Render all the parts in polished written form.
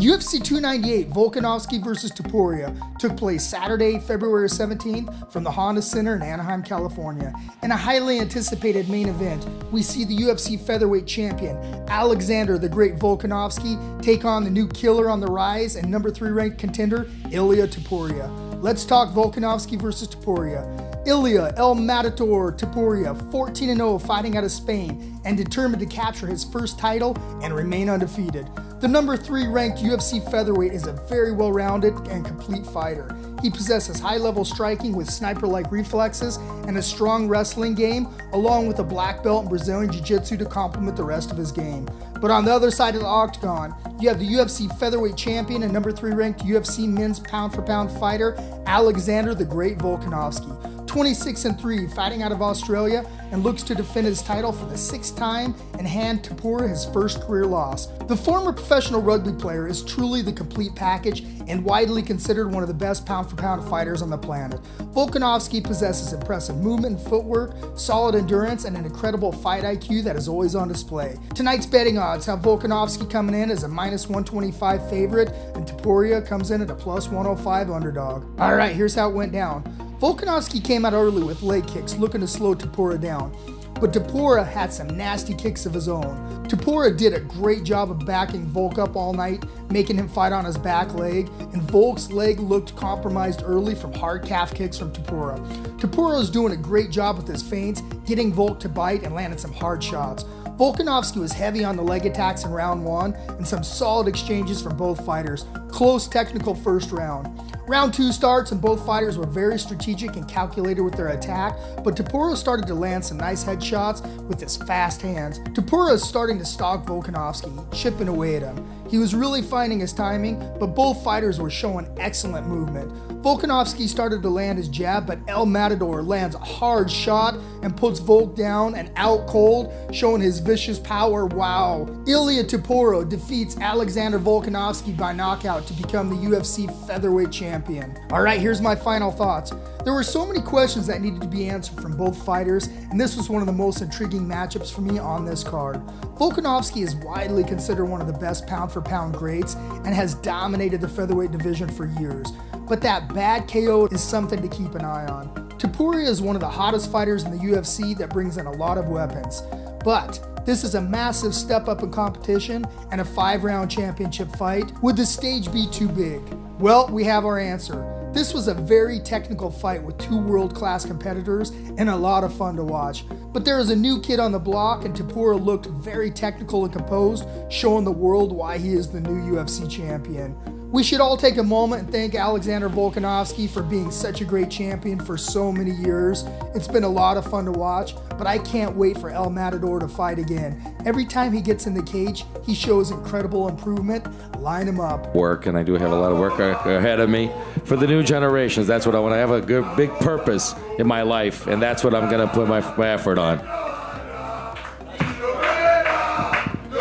UFC 298 Volkanovski vs. Topuria took place Saturday, February 17th from the Honda Center in Anaheim, California. In a highly anticipated main event, we see the UFC featherweight champion Alexander the Great Volkanovski take on the new killer on the rise and number 3 ranked contender Ilia Topuria. Let's talk Volkanovski vs. Topuria. Ilia El Matador Topuria, 14-0, fighting out of Spain and determined to capture his first title and remain undefeated. The number 3 ranked UFC featherweight is a very well-rounded and complete fighter. He possesses high-level striking with sniper-like reflexes and a strong wrestling game, along with a black belt in Brazilian Jiu-Jitsu to complement the rest of his game. But on the other side of the octagon, you have the UFC featherweight champion and number 3 ranked UFC men's pound-for-pound fighter, Alexander the Great Volkanovski. 26-3, fighting out of Australia, and looks to defend his title for the 6th time and hand Topuria his first career loss. The former professional rugby player is truly the complete package and widely considered one of the best pound-for-pound fighters on the planet. Volkanovski possesses impressive movement and footwork, solid endurance, and an incredible fight IQ that is always on display. Tonight's betting odds have Volkanovski coming in as a -125 favorite, and Topuria comes in at a +105 underdog. Alright, here's how it went down. Volkanovski came out early with leg kicks, looking to slow Topuria down, but Topuria had some nasty kicks of his own. Topuria did a great job of backing Volk up all night, making him fight on his back leg, and Volk's leg looked compromised early from hard calf kicks from Topuria. Topuria was doing a great job with his feints, getting Volk to bite and landing some hard shots. Volkanovski was heavy on the leg attacks in round 1 and some solid exchanges from both fighters. Close technical first round. Round 2 starts and both fighters were very strategic and calculated with their attack, but Topuria started to land some nice headshots with his fast hands. Topuria is starting to stalk Volkanovski, chipping away at him. He was really finding his timing, but both fighters were showing excellent movement. Volkanovski started to land his jab, but El Matador lands a hard shot and puts Volk down and out cold, showing his vicious power. Wow. Ilia Topuria defeats Alexander Volkanovski by knockout to become the UFC featherweight champion. Alright, here's my final thoughts. There were so many questions that needed to be answered from both fighters, and this was one of the most intriguing matchups for me on this card. Volkanovski is widely considered one of the best pound-for-pound greats and has dominated the featherweight division for years. But that bad KO is something to keep an eye on. Topuria is one of the hottest fighters in the UFC that brings in a lot of weapons. But this is a massive step up in competition and a 5-round championship fight. Would the stage be too big? Well, we have our answer. This was a very technical fight with 2 world-class competitors and a lot of fun to watch. But there is a new kid on the block and Topuria looked very technical and composed, showing the world why he is the new UFC champion. We should all take a moment and thank Alexander Volkanovski for being such a great champion for so many years. It's been a lot of fun to watch, but I can't wait for El Matador to fight again. Every time he gets in the cage, he shows incredible improvement. Line him up. And I do have a lot of work ahead of me for the new generations. That's what I want to have, a good big purpose in my life, and that's what I'm going to put my effort on.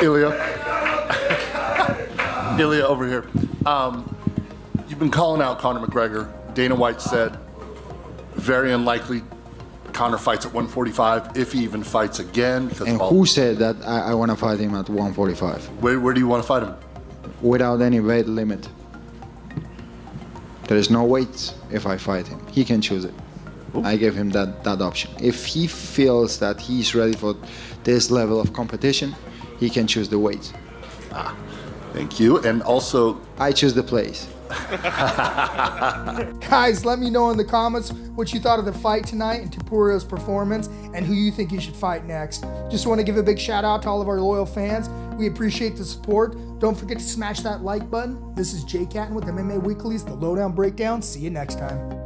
Ilia, over here. You've been calling out Conor McGregor. Dana White said very unlikely Conor fights at 145 if he even fights again. And who said that I want to fight him at 145? Where do you want to fight him? Without any weight limit. There is no weight if I fight him. He can choose it. Ooh. I give him that option. If he feels that he's ready for this level of competition, he can choose the weight. Thank you. And also, I choose the place. Guys, let me know in the comments what you thought of the fight tonight and Topuria's performance and who you think he should fight next. Just want to give a big shout out to all of our loyal fans. We appreciate the support. Don't forget to smash that like button. This is Jay Catton with MMA Weekly's The Lowdown Breakdown. See you next time.